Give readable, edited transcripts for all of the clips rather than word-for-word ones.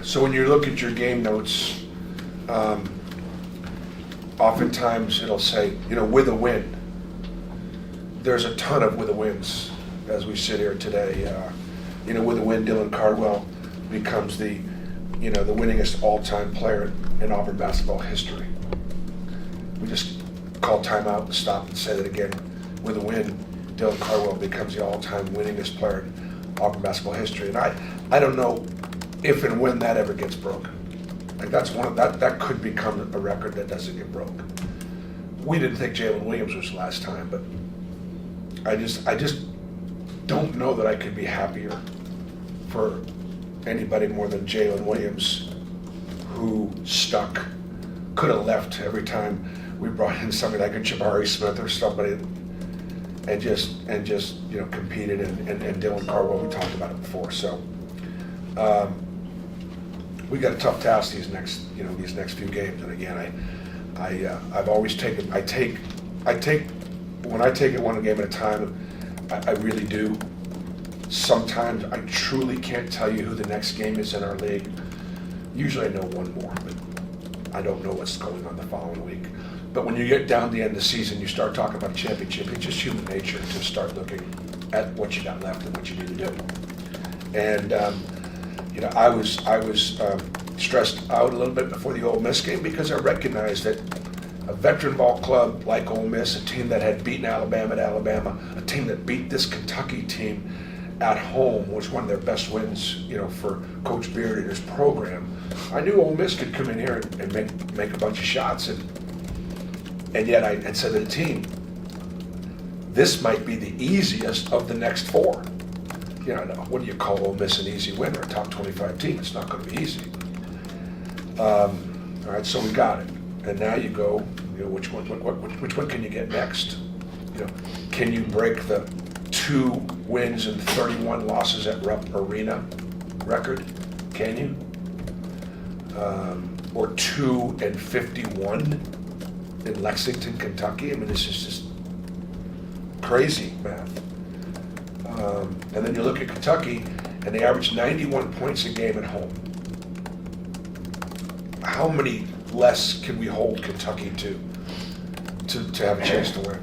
So when you look at your game notes, oftentimes it'll say, with a win. There's a ton of with a wins as we sit here today. With a win, Dylan Cardwell becomes the winningest all-time player in Auburn basketball history. We just call timeout and stop and say that again. With a win, Dylan Cardwell becomes the all-time winningest player in Auburn basketball history. And I don't know if and when that ever gets broken. Like that's that could become a record that doesn't get broke. We didn't think Jalen Williams was the last time, but I just don't know that I could be happier for anybody more than Jalen Williams, who stuck, could have left every time we brought in somebody like a Jabari Smith or somebody, and just competed. And Dylan Cardwell, we talked about it before. So we got a tough task these next few games. And again, I've always taken when I take it one game at a time. I really do. Sometimes I truly can't tell you who the next game is in our league. Usually I know one more, but I don't know what's going on the following week. But when you get down to the end of the season, you start talking about a championship. It's just human nature to start looking at what you got left and what you need to do. And I was stressed out a little bit before the Ole Miss game because I recognized that a veteran ball club like Ole Miss, a team that had beaten Alabama at Alabama, a team that beat this Kentucky team at home, was one of their best wins, for Coach Beard and his program. I knew Ole Miss could come in here and make a bunch of shots, and yet I had said to the team, this might be the easiest of the next four. What do you call Ole Miss an easy win or a top 25 team? It's not going to be easy. All right, so we got it, and now you go. Which one can you get next? Can you break the 2 wins and 31 losses at Rupp Arena record? Can you? Or 2 and 51 in Lexington, Kentucky? I mean, this is just crazy math. And then you look at Kentucky, and they average 91 points a game at home. How many less can we hold Kentucky to have a chance to win?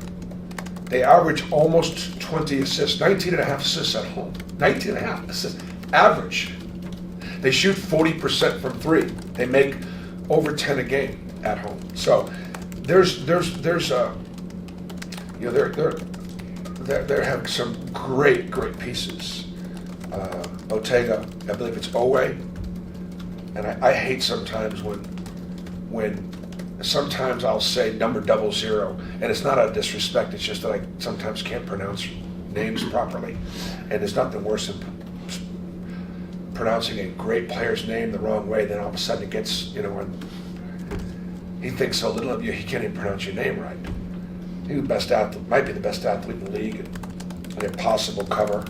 They average almost 20 assists, 19 and a half assists at home. 19 and a half assists, average. They shoot 40% from 3. They make over 10 a game at home. So there's they're having some great pieces. Ortega, I believe it's Owe, and I hate sometimes when sometimes I'll say number 00, and it's not out of disrespect, it's just that I sometimes can't pronounce names properly, and there's nothing worse than pronouncing a great player's name the wrong way, then all of a sudden it gets, when he thinks so little of you, he can't even pronounce your name right. He's the best athlete, might be the best athlete in the league, and an impossible cover.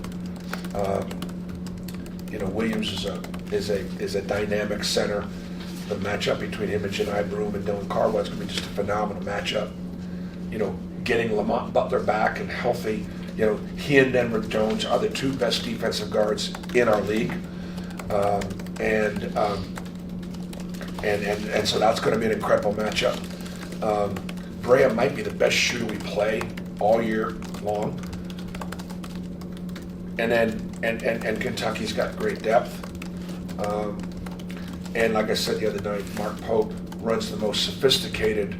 Williams is a dynamic center. The matchup between him and Janai Broom and Dylan Cardwell is going to be just a phenomenal matchup. Getting Lamont Butler back and healthy. He and Denver Jones are the 2 best defensive guards in our league, and so that's going to be an incredible matchup. Brea might be the best shooter we play all year long, and Kentucky's got great depth. And like I said the other night, Mark Pope runs the most sophisticated,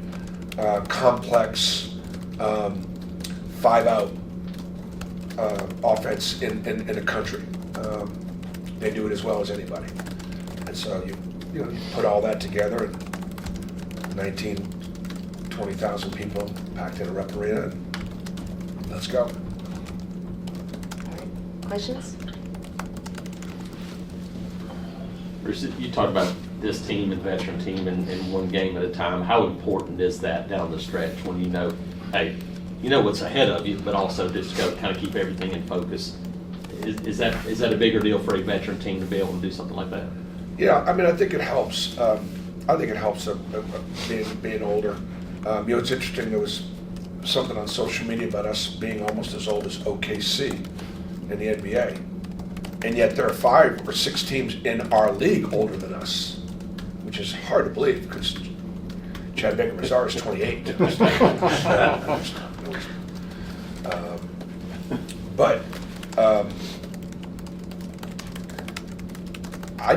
complex, 5-out offense in the country. They do it as well as anybody. And so you put all that together, and 20,000 people packed in a Rupp Arena, and let's go. All right. Questions? Bruce, you talked about this team and veteran team and one game at a time. How important is that down the stretch when hey, what's ahead of you, but also just go kind of keep everything in focus? Is that a bigger deal for a veteran team to be able to do something like that? Yeah, I mean, I think it helps. I think it helps being older. It's interesting. There was something on social media about us being almost as old as OKC in the NBA, And yet there are 5 or 6 teams in our league older than us, which is hard to believe because Chad Baker Mazar is 28. But I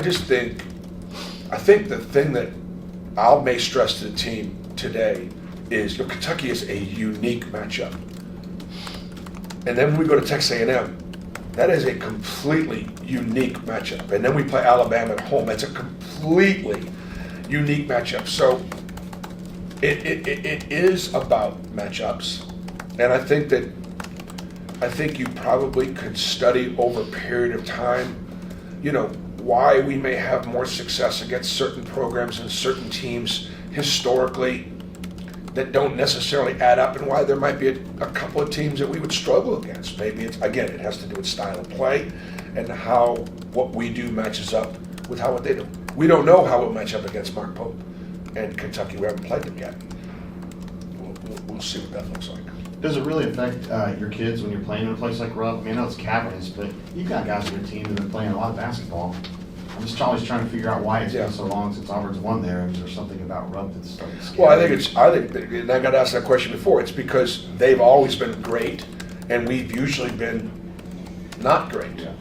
think the thing that I may stress to the team today is Kentucky is a unique matchup. And then when we go to Texas A&M, that is a completely unique matchup. And then we play Alabama at home. That's a completely unique matchup. So it is about matchups. And I think you probably could study over a period of time, why we may have more success against certain programs and certain teams historically that don't necessarily add up, and why there might be a couple of teams that we would struggle against. Maybe it has to do with style of play and how what we do matches up with what they do. We don't know how we'll match up against Mark Pope and Kentucky. We haven't played them yet. We'll see what that looks like. Does it really affect your kids when you're playing in a place like Rupp? I mean, I know it's cavernous, but you've got guys on your team that have been playing a lot of basketball. I'm just always trying to figure out why it's been so long since Auburn's won there. Is there something about Rupp that's starting to scare? Well, I think, and I got asked that question before. It's because they've always been great, and we've usually been not great. Yeah.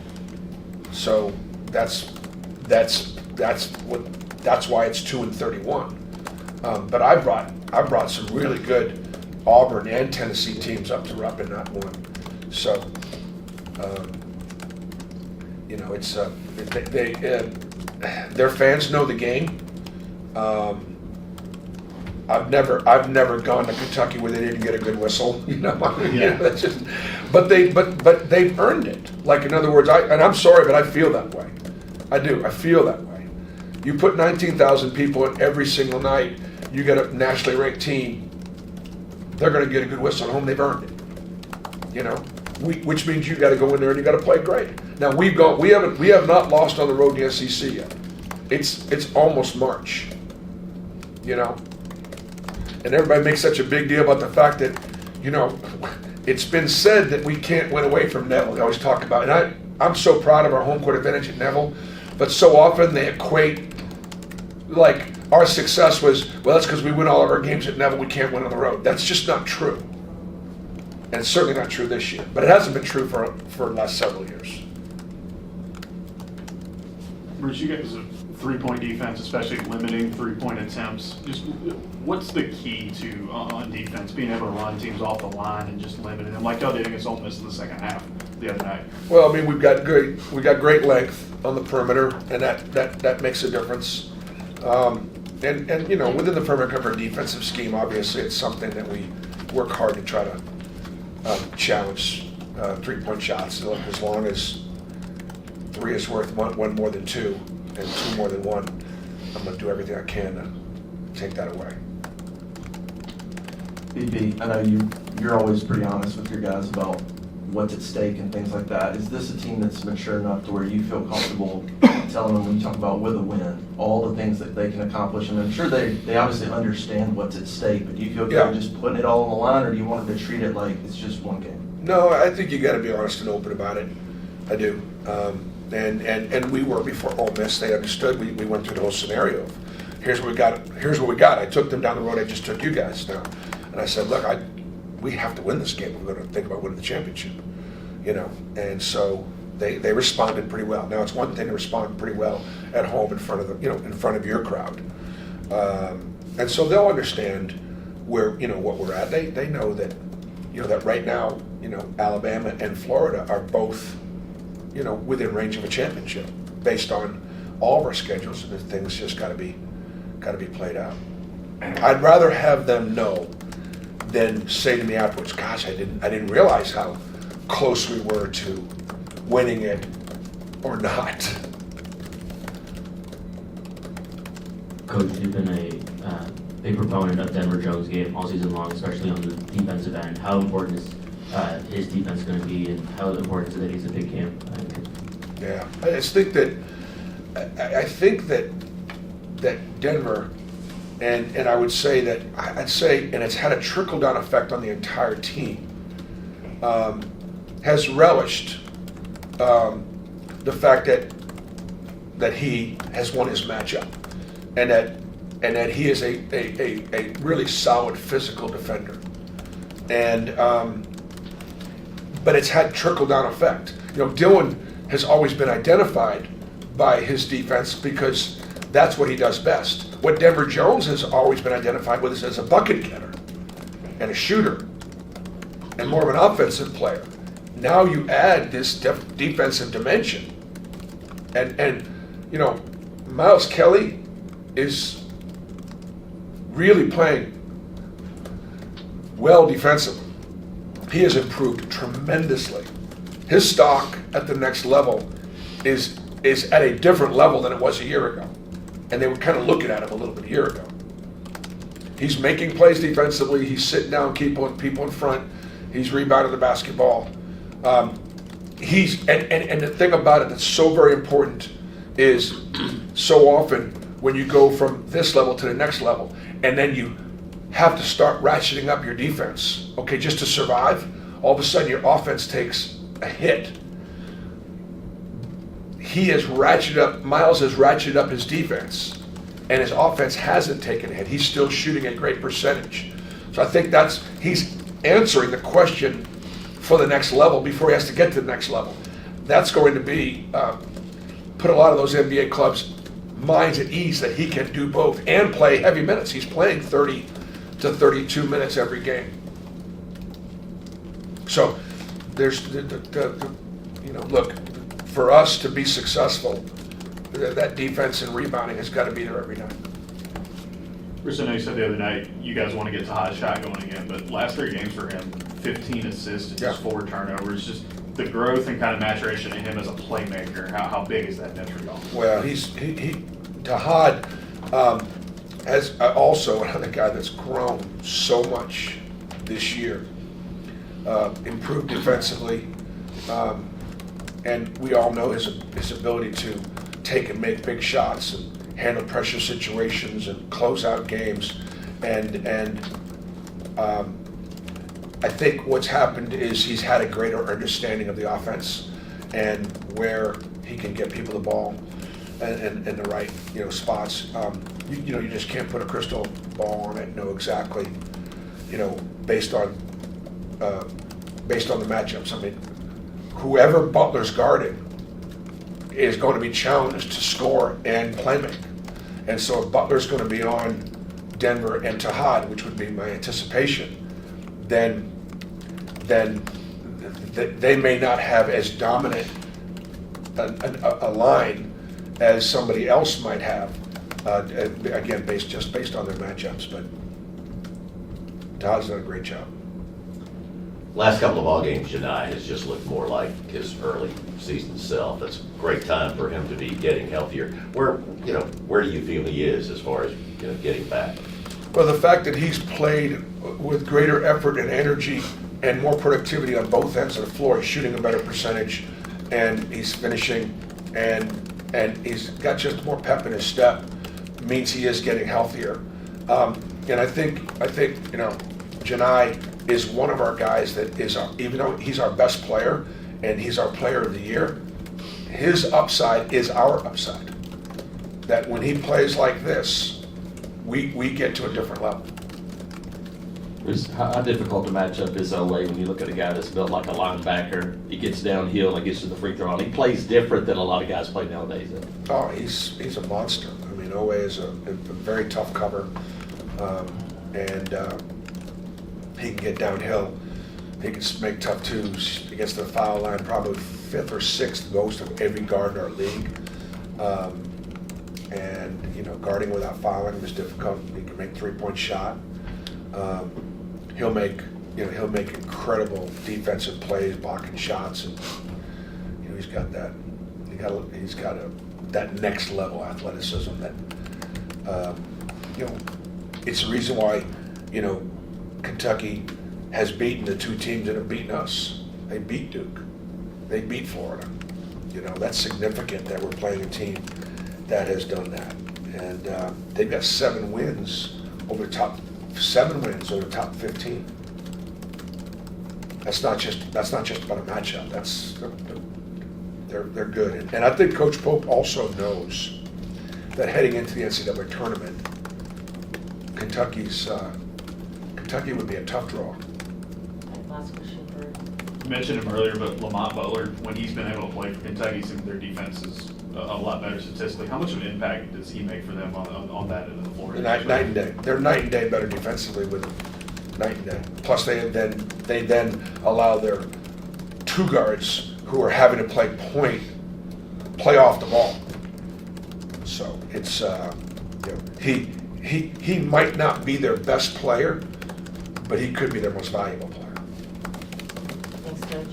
So that's why it's 2-31. But I brought some really good Auburn and Tennessee teams up to Rupp and not won. So, it's their fans know the game. I've never gone to Kentucky where they didn't get a good whistle. That's just. But they've earned it. Like, in other words, I'm sorry, but I feel that way. I do. I feel that way. You put 19,000 people in every single night. You get a nationally ranked team. They're going to get a good whistle at home. They've earned it. Which means you got to go in there and you got to play great. Now we have not lost on the road in the SEC yet. It's almost March. And everybody makes such a big deal about the fact that, it's been said that we can't win away from Neville. They always talk about it. And I'm so proud of our home court advantage at Neville, but so often they equate, like, our success was, well, that's because we win all of our games at Neville, we can't win on the road. That's just not true. And it's certainly not true this year. But it hasn't been true for the last several years. Bruce, you guys have three-point defense, especially limiting three-point attempts. Just what's the key to on defense, being able to run teams off the line and just limiting them, like y'all did against Ole Miss in the second half the other night? Well, I mean, we got great length on the perimeter, and that makes a difference. And within the perimeter of our defensive scheme, obviously it's something that we work hard to try to challenge three-point shots. Look, as long as 3 is worth one more than 2 and 2 more than 1, I'm going to do everything I can to take that away. BB, I know you're always pretty honest with your guys about what's at stake and things like that. Is this a team that's mature enough to where you feel comfortable telling them, when you talk about with a win, all the things that they can accomplish? And I'm sure they obviously understand what's at stake, but do you feel good just putting it all on the line, or do you want them to treat it like it's just one game? No, I think you got to be honest and open about it. I do. And we were before Ole Miss. They understood. We went through the whole scenario of, here's what we got. Here's what we got. I took them down the road. I just took you guys now. And I said, look, we have to win this game. We're going to think about winning the championship, And so they responded pretty well. Now, it's one thing to respond pretty well at home in front of in front of your crowd, and so they'll understand where what we're at. They know that that right now Alabama and Florida are both within range of a championship based on all of our schedules, and the things just got to be played out. I'd rather have them know than say to me afterwards, gosh, I didn't realize how close we were to winning it or not. Coach, you've been a big proponent of Denver Jones' game all season long, especially on the defensive end. How important is his defense going to be, and how important is it that he's a big game? Yeah, I think that Denver, and I would say that and it's had a trickle down effect on the entire team, has relished the fact that he has won his matchup, and that he is a really solid physical defender, and but it's had trickle-down effect. You know, Dylan has always been identified by his defense because that's what he does best. What Denver Jones has always been identified with is as a bucket getter and a shooter and more of an offensive player. Now you add this defensive dimension, and you know, Miles Kelly is really playing well defensively. He has improved tremendously. His stock at the next level is at a different level than it was a year ago. And they were kind of looking at him a little bit a year ago. He's making plays defensively. He's sitting down, keeping people in front. He's rebounding the basketball. And the thing about it that's so very important is so often when you go from this level to the next level, and then you have to start ratcheting up your defense, okay, just to survive, all of a sudden your offense takes a hit. Miles has ratcheted up his defense, and his offense hasn't taken a hit. He's still shooting a great percentage. So I think he's answering the question for the next level before he has to get to the next level. That's going to be, put a lot of those NBA clubs' minds at ease that he can do both and play heavy minutes. He's playing 30 to 32 minutes every game. So there's, look, for us to be successful, that defense and rebounding has got to be there every night. Bruce, I know you said the other night you guys want to get to hot shot going again, but last 3 games for him, 15 assists and just 4 turnovers. Just the growth and kind of maturation in him as a playmaker. How big is that net for y'all? Well, Tahad has also another guy that's grown so much this year, improved defensively, and we all know his ability to take and make big shots and handle pressure situations and close out games, and I think what's happened is he's had a greater understanding of the offense and where he can get people the ball and the right spots. You just can't put a crystal ball on it and know exactly, based on the matchups. I mean, whoever Butler's guarding is going to be challenged to score and play make. And so if Butler's going to be on Denver and Tahad, which would be my anticipation, then they may not have as dominant a line as somebody else might have. Again, based on their matchups, but Tahad's done a great job. Last couple of ball games, Janai has just looked more like his early season self. It's a great time for him to be getting healthier. Where do you feel he is as far as getting back? Well, the fact that he's played with greater effort and energy and more productivity on both ends of the floor, he's shooting a better percentage, and he's finishing, and he's got just more pep in his step, means he is getting healthier. And I think Janai is one of our guys that is, even though he's our best player and he's our player of the year, his upside is our upside. That when he plays like this, we get to a different level. How difficult to match up is Ole when you look at a guy that's built like a linebacker. He gets downhill and gets to the free throw line. He plays different than a lot of guys play nowadays. Oh, he's a monster. I mean, Ole is a very tough cover, and he can get downhill. He can make tough twos. He gets to the foul line probably 5th or 6th most of every guard in our league. And guarding without fouling him is difficult. He can make 3-point shot. He'll make incredible defensive plays, blocking shots, and he's got that. He's got that next level athleticism that it's the reason why Kentucky has beaten the 2 teams that have beaten us. They beat Duke. They beat Florida. That's significant that we're playing a team that has done that. And they've got 7 wins over the top 15. That's not just about a matchup. They're good. And I think Coach Pope also knows that heading into the NCAA tournament, Kentucky would be a tough draw. Last question for, You mentioned him earlier, but Lamont Butler, when he's been able to play for Kentucky, seems their defense is a lot better statistically. How much of an impact does he make for them on that end of the floor? Night and day. They're night and day better defensively with night and day. Plus they then allow their two guards who are having to play off the ball. So it's he might not be their best player, but he could be their most valuable player. thanks, Coach.